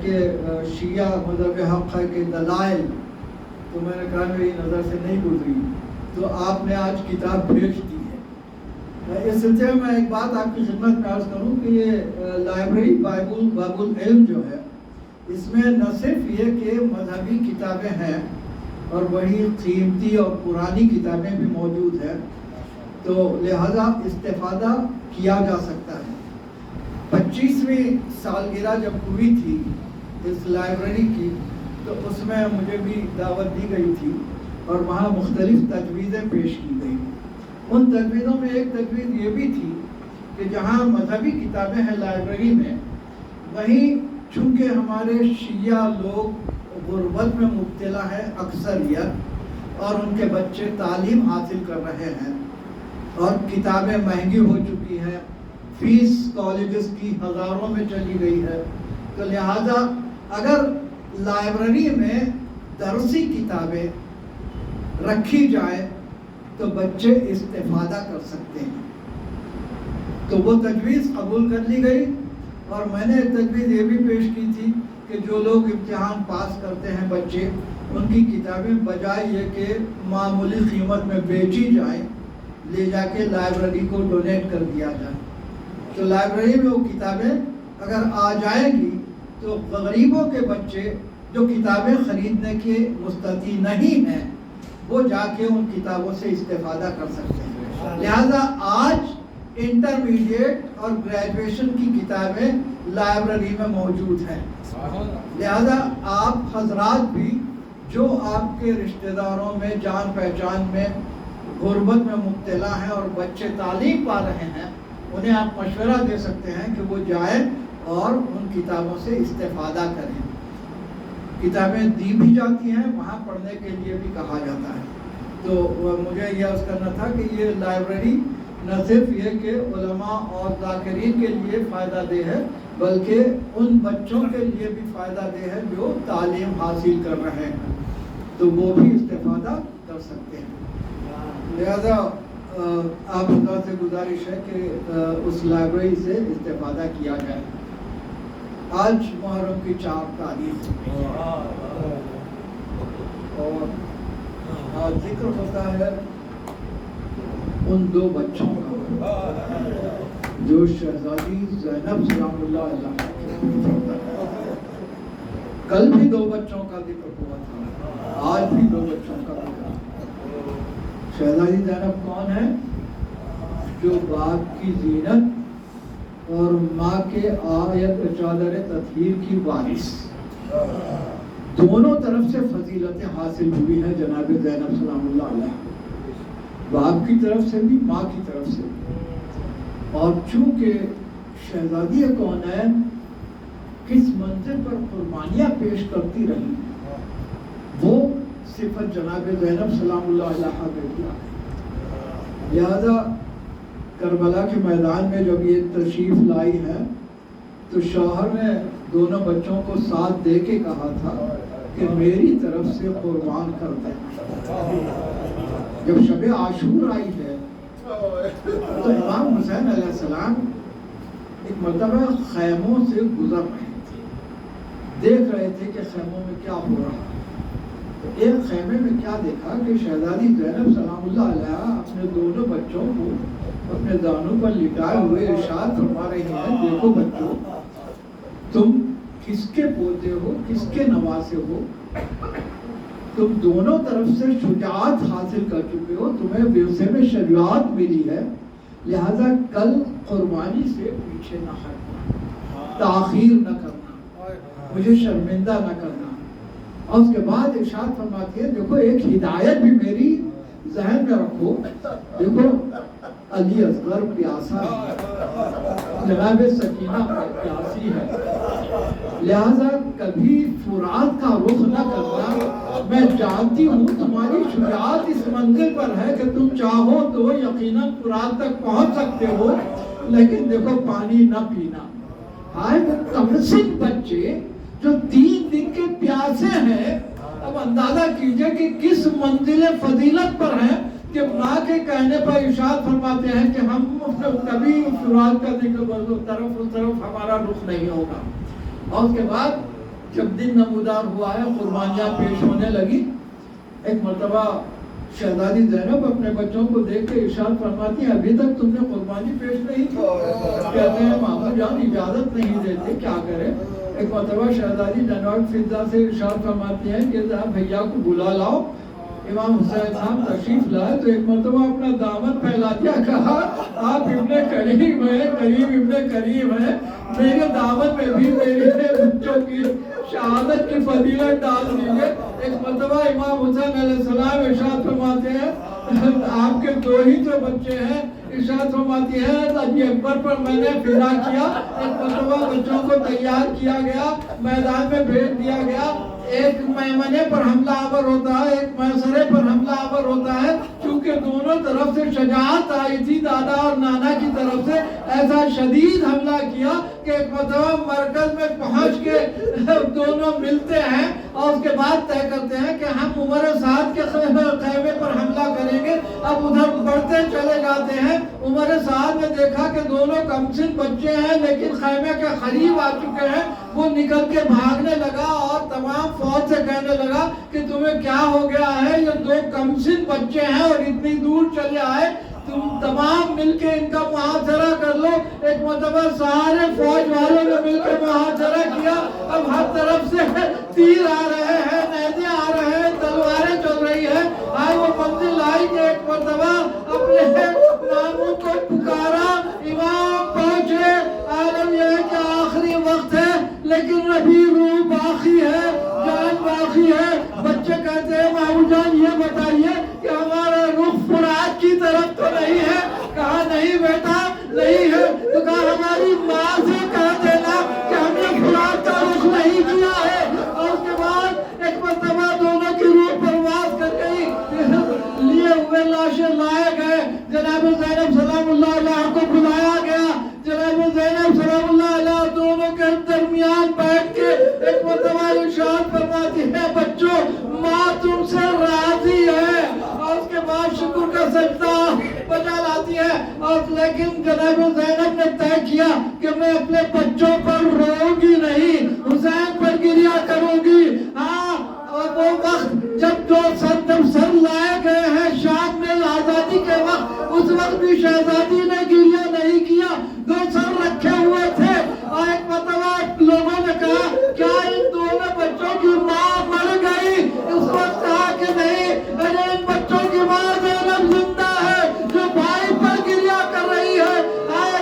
کہ شیعہ مذہب حق ہے کے دلائل، تو میں نے کہا میری نظر سے نہیں گزری، تو آپ نے آج کتاب بھیج دی ہے۔ اس سلسلے میں ایک بات آپ کی خدمت میں عرض کروں کہ یہ لائبریری باب العلم جو ہے، اس میں نہ صرف یہ کہ مذہبی کتابیں ہیں اور وہی قیمتی اور پرانی کتابیں بھی موجود ہیں، تو لہذا استفادہ کیا جا سکتا ہے۔ 25ویں سالگرہ جب ہوئی تھی اس لائبریری کی تو اس میں مجھے بھی دعوت دی گئی تھی اور وہاں مختلف تجویزیں پیش کی گئی۔ ان تجویزوں میں ایک تجویز یہ بھی تھی کہ جہاں مذہبی کتابیں ہیں لائبریری میں، وہیں چونکہ ہمارے شیعہ لوگ غربت میں مبتلا ہے اکثریت، اور ان کے بچے تعلیم حاصل کر رہے ہیں اور کتابیں مہنگی ہو چکی ہیں، فیس کالجز کی ہزاروں میں چلی گئی ہے، تو لہذا اگر لائبریری میں درسی کتابیں رکھی جائیں تو بچے استفادہ کر سکتے ہیں۔ تو وہ تجویز قبول کر لی گئی، اور میں نے تجویز یہ بھی پیش کی تھی کہ جو لوگ امتحان پاس کرتے ہیں بچے، ان کی کتابیں بجائے یہ کہ معمولی قیمت میں بیچی جائیں، لے جا کے لائبریری کو ڈونیٹ کر دیا جائے۔ تو لائبریری میں وہ کتابیں اگر آ جائیں گی تو غریبوں کے بچے جو کتابیں خریدنے کے مستطیع نہیں ہیں، وہ جا کے ان کتابوں سے استفادہ کر سکتے ہیں۔ لہذا آج انٹرمیڈیٹ اور گریجویشن کی کتابیں لائبریری میں موجود ہیں۔ لہذا آپ حضرات بھی جو آپ کے رشتہ داروں میں جان پہچان میں غربت میں مبتلا ہیں اور بچے تعلیم پا رہے ہیں، انہیں آپ مشورہ دے سکتے ہیں کہ وہ جائیں اور ان کتابوں سے استفادہ کریں۔ کتابیں دی بھی جاتی ہیں، وہاں پڑھنے کے لیے بھی کہا جاتا ہے۔ تو مجھے یہ عرض کرنا تھا کہ یہ لائبریری نہ صرف یہ کہ علماء اور ذاکرین کے لیے فائدہ دہ ہے، بلکہ ان بچوں کے لیے بھی فائدہ دہ ہے جو تعلیم حاصل کر رہے ہیں، تو وہ بھی استفادہ کر سکتے ہیں۔ لہذا آپ حضرات سے گزارش ہے کہ اس لائبریری سے استفادہ کیا جائے۔ آج محرم کی 4 تاریخ اور آج ذکر ہوتا ہے ان 2 بچوں کا جو شہزادی زینب سلام اللہ علیہ، کل بھی 2 بچوں کا ذکر ہوا تھا، آج بھی 2 بچوں کا ذکر۔ شہزادی زینب کون ہے؟ جو باپ کی زینت اور ماں کے آیت چادر تطہیر کی وارث، دونوں طرف سے فضیلتیں حاصل ہوئی ہیں جناب زینب سلام اللہ علیہ، باپ کی طرف سے بھی ماں کی طرف سے۔ اور چونکہ شہزادی کونین کس منزل پر قربانیاں پیش کرتی رہی، وہ صفت جناب زینب سلام اللہ علیہ میں بھی آئی۔ لہذا کربلا کے میدان میں جب یہ تشریف لائی ہے تو شوہر نے دونوں بچوں کو ساتھ دے کے کہا تھا کہ میری طرف سے قربان کر دیں۔ جب شب عاشور آئی ہے تو امام حسین علیہ السلام ایک مرتبہ خیموں سے گزر رہے تھے، دیکھ رہے تھے کہ خیموں میں کیا ہو رہا ہے۔ تو ایک خیمے میں کیا دیکھا کہ شہزادی زینب سلام اللہ علیہ اپنے دونوں بچوں کو اپنے دانوں پر لٹائے ہوئے ارشاد فرما رہی ہیں، دیکھو بچوں، تم کس کے پوتے ہو، کس کے نواسے ہو، تم دونوں طرف سے شجاعت حاصل کر چکے ہو، تمہیں ورثے میں شجاعت ملی ہے، لہذا کل قربانی سے پیچھے نہ ہٹنا، تاخیر نہ کرنا، مجھے شرمندہ نہ کرنا۔ اور اس کے بعد ارشاد فرماتی ہے، دیکھو ایک ہدایت بھی میری ذہن میں رکھو، دیکھو علی اصغر پیاسا ہے، جناب سکینہ پیاسی ہے، لہذا کبھی فرات کا رخ نہ کرنا۔ میں جانتی ہوں تمہاری شجاعت اس منزل پر ہے کہ تم چاہو تو یقیناً فرات تک پہنچ سکتے ہو، لیکن دیکھو پانی نہ پینا۔ ہائے وہ کمسن بچے جو 3 دن کے پیاسے ہیں، اب اندازہ کیجئے کہ کس منزل فضیلت پر ہیں کہ ماں کے کہنے پر ارشاد فرماتے ہیں کہ ہم کبھی فرات کا ذکر اس طرف ہمارا رخ نہیں ہوگا۔ اور اس کے بعد جب دن نمودار ہوا ہے، قربانیاں پیش ہونے لگی، ایک مرتبہ شہزادی زینب اپنے بچوں کو دیکھ کے ارشاد فرماتی ہے، ابھی تک تم نے قربانی پیش نہیں کی؟ کہتے ہیں مامو جان اجازت نہیں دیتے، کیا کریں؟ ایک مرتبہ شہزادی زینب فضہ سے ارشاد فرماتی ہیں کہ بھیا کو بلا لاؤ۔ امام حسین صاحب تشریف لائے تو ایک مرتبہ اپنا دامن پھیلا دیا، کہا آپ ابن کریم ہیں، کریم ابن کریم ہیں، میرے دامن میں بھی میرے بچوں کی شہادت کی فضیلت ڈال دیجئے۔ ایک مرتبہ امام حسین علیہ السلام ارشاد فرماتے ہیں، آپ کے 2 ہی تو بچے ہیں، ارشاد فرماتی ہے ابی اکبر پر میں نے فدا کیا۔ ایک مرتبہ بچوں کو تیار کیا گیا، میدان میں بھیج دیا گیا، ایک میمنے پر حملہ آور ہوتا ہے، ایک میسرے پر حملہ آور ہوتا ہے، چونکہ دونوں طرف سے شجاعت آئی تھی، دادا اور نانا کی طرف سے ایسا شدید حملہ کیا کہ ایک مرتبہ مرکز میں پہنچ کے دونوں ملتے ہیں اور اس کے بعد طے کرتے ہیں کہ ہم عمر سعد کے خیمے پر حملہ کریں گے۔ اب ادھر بڑھتے چلے جاتے ہیں، عمر سعد نے دیکھا کہ دونوں کمسن بچے ہیں لیکن خیمے کے قریب آ چکے ہیں، وہ نکل کے بھاگنے لگا اور تمام فوج سے کہنے لگا کہ تمہیں کیا ہو گیا ہے، یہ 2 کمسن بچے ہیں اور اتنی دور چلے آئے، تم تمام مل کے ان کا محاصرہ کر لو۔ ایک مرتبہ سارے فوج والوں نے مل کے محاصرہ کیا، اب ہر طرف سے تیر آ رہے ہیں، نیزے آ رہے ہیں، تلواریں چل رہی ہیں۔ آئے وہ منزل آئی کہ ایک مرتبہ اپنے ماموں کو پکارا، امام پہنچے، عالم یہ ہے کہ آخری وقت ہے لیکن ابھی روح باقی ہے، جان باقی ہے۔ بچے کہتے ہیں ماموں جان یہ بتائیے کہ ہمارا رخ فرات کوئی بیٹا نہیں ہے تو کہا ہماری ماں سے کہہ دینا کہ ہم نے فلاں تعارف نہیں کیا ہے. اور اس کے بعد ایک مرتبہ دونوں کی روح پرواز کر گئی. لیے ہوئے لاشیں لائے گئے. جناب زینب سلام اللہ علیہ کو بلایا گیا. جناب زینب سلام اللہ علیہ دونوں کے درمیان بیٹھ کے ایک مرتبہ ارشاد فرماتی ہے بچوں ماں تم سے راضی ہے. اور اس کے بعد شکر کا سجدہ بجا لاتی ہے. اور لیکن جناب زینب نے طے کیا کہ میں اپنے بچوں پر روؤں گی نہیں, حسین پر گریا کروں گی. ہاں اور وہ وقت جب جو سر لائے گئے ہیں شام میں آزادی کے وقت, اس وقت بھی شہزادی نے گریا نہیں کیا, دو سر رکھے ہوئے تھے. اور ایک مرتبہ لوگوں نے کہا کیا ان دونوں بچوں کی ماں مر گئی؟ اس وقت کہا کہ نہیں, ارے ان بچوں کی ماں زینب زندہ ہے جو بھائی پر گریا کر رہی ہے.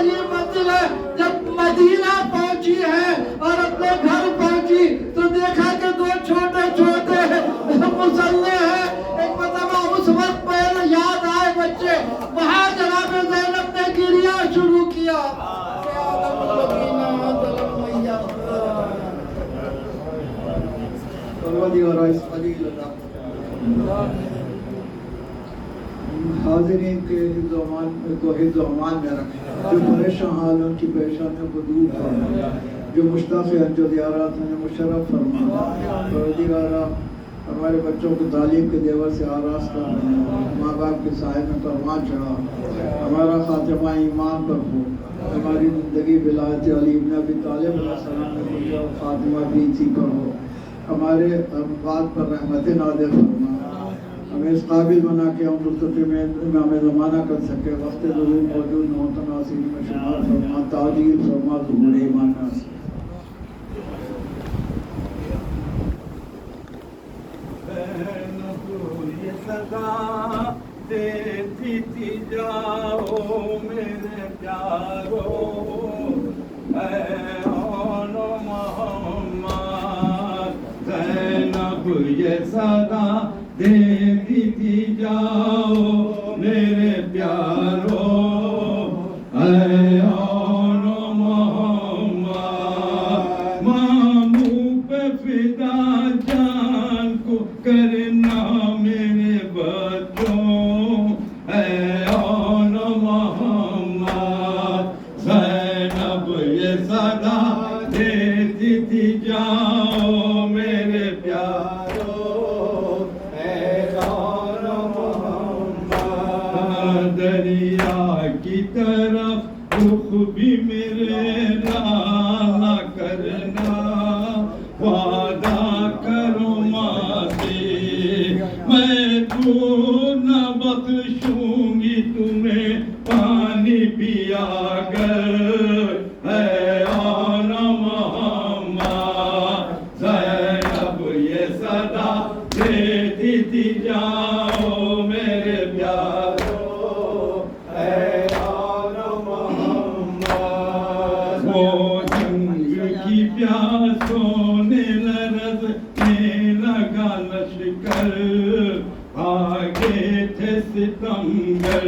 یہ منزل ہے. جب مدینہ پہنچی ہے اور اپنے گھر پہنچی تو دیکھا کہ دو چھوٹے چھوٹے مسلح ہیں. ایک مرتبہ اس وقت پہلے یاد آئے بچے, وہاں جناب زینب نے گریا شروع کیا. حاضرین کے حفظ و امان میں رکھیں, جو پریشان حال ان کی پریشانیوں کو دور فرما, جو مشتاق ہیں جو دیارات ہیں مشرف فرما. پروردگارا ہمارے بچوں کو تعلیم کے دیور سے آراستہ بنا, ماں باپ کے سائے میں پروان چڑھا. ہمارا خاتمہ ایمان پر ہو, ہماری زندگی ولایت علی ابن ابی طالب علیہ السلام میں ہو, خاتمہ بھی اسی پر ہو. ہمارے بات پر رحمت نازل فرما, ہمیں اس قابل بنا کے ہم مستقیم میں امام زمانہ کر سکے. وقت ظہور موجود نہ ہوتا ناصرین میں شمار فرما, تعجیل فرما ظہور ایمان ناصر. یہ صدا دیتی تھی جاؤ میرے پیارو, اے آن محمد. زینب یہ صدا دیتی تھی جاؤ میرے پیارو, اے آن محمد. ماموں پہ فدا جان کو کرنا میرے بچوں, اے آن محمد. زینب یہ صدا دیتی تھی جاؤ میرے پیارو, دریا کی طرف رخ بھی میرے نہ کرنا, وعدہ کرو ماں سے میں دور نہ بخشوں گی تمہیں پانی پیا کر, اے آن محمد. زینب یہ صدا دیتی تھی جاؤ میرے پیارو, وہ جنگ کی پیاسوں نے لرزنے لگا لشکر, آگے تھے ستمگر.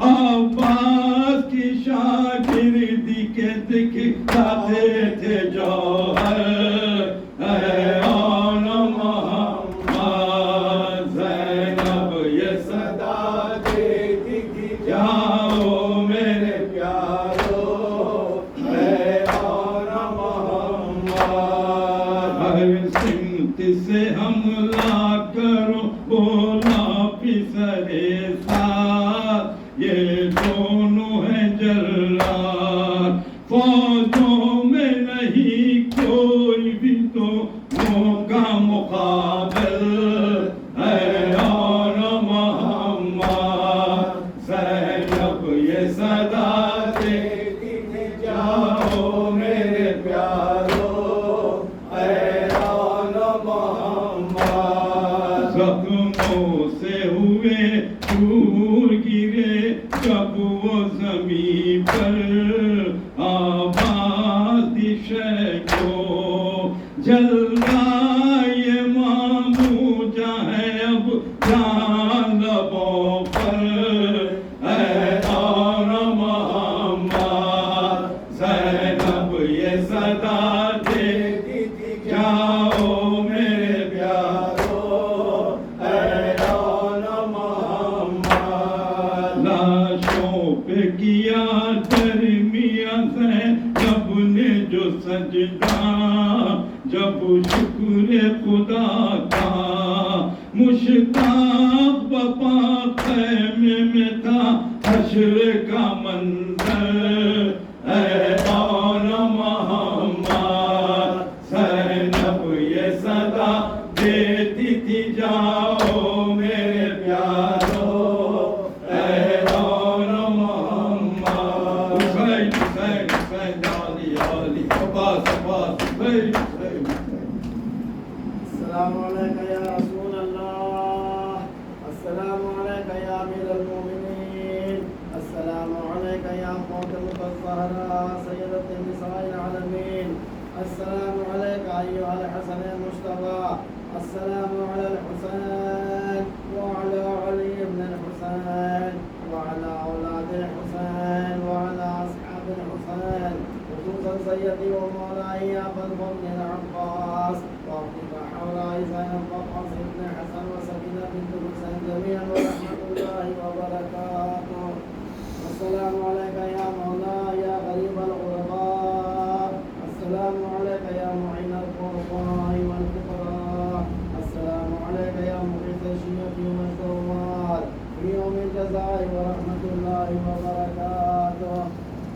عباس کی شاگردی کے دکھاتے تھے جوہر, اے آن محمد. زینب یہ صدا دیتی تھی جاؤ میرے پیارو, اے آن محمد. ہر سمت سے حملہ کرو بولا پسرے ساتھ, یہ دونوں ہیں جلاد. فوجوں میں نہیں کوئی بھی تو موقع مقابل, اے آن محمد. زینب یہ صدا دیتی تھی جاؤ میرے پیارو, اے آن محمد. زخموں سے ہوئے دور گرے جب وہ زمین پر, آواز دی شے کو جلوہ یہ ماموں جائے اب جان لبوں پر, اے آن جب شکر خدا کا مشتاق بپا خیمے میں تھا حشر کا منظر اے اور محمد زینب یہ صدا دیتی تھی جاؤ میرے پیارو اے اور محمد حسین حسین حسین علی علی عباس عباس حسین حسین السلام علیکم یا رسول اللہ، السلام علیکم یا امیر المومنین، السلام علیکم یا فاطمة الزہرا سیدۃ النساء العالمین، السلام علیکم ایھا الحسن المجتبی، السلام علی الحسین وعلی علی بن الحسین وعلی اولاد الحسین وعلی اصحاب الحسین، خصوصا سیدی و مولائی ابا الفضل العباس وابنك حولاء زينب وقاسم بن حسن وسكينة بنت الحسين جميعا ورحمة الله وبركاته. السلام عليك يا مولاي يا غريب الغرباء، السلام عليك يا معين القرباء والفقراء، السلام عليك يا مغيث الشيوخ والثوار في يوم الجزاء ورحمة الله وبركاته.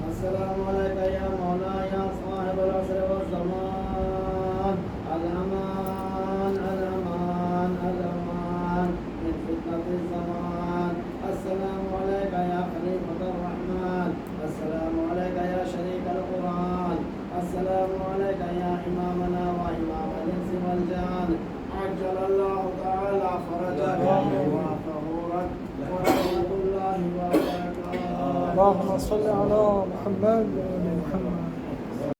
السلام عليك يا مولاي يا صاحب العصر والزمان، الأمان الأمان الأمان من فتنة الزمان. السلام عليك يا خليفة الرحمن، السلام عليك يا شريك القرآن، السلام عليك يا إمامنا وإمام الإنس والجان، عجل الله تعالى فرجك وظهورك ورحمة الله وبركاته. اللهم صل على محمد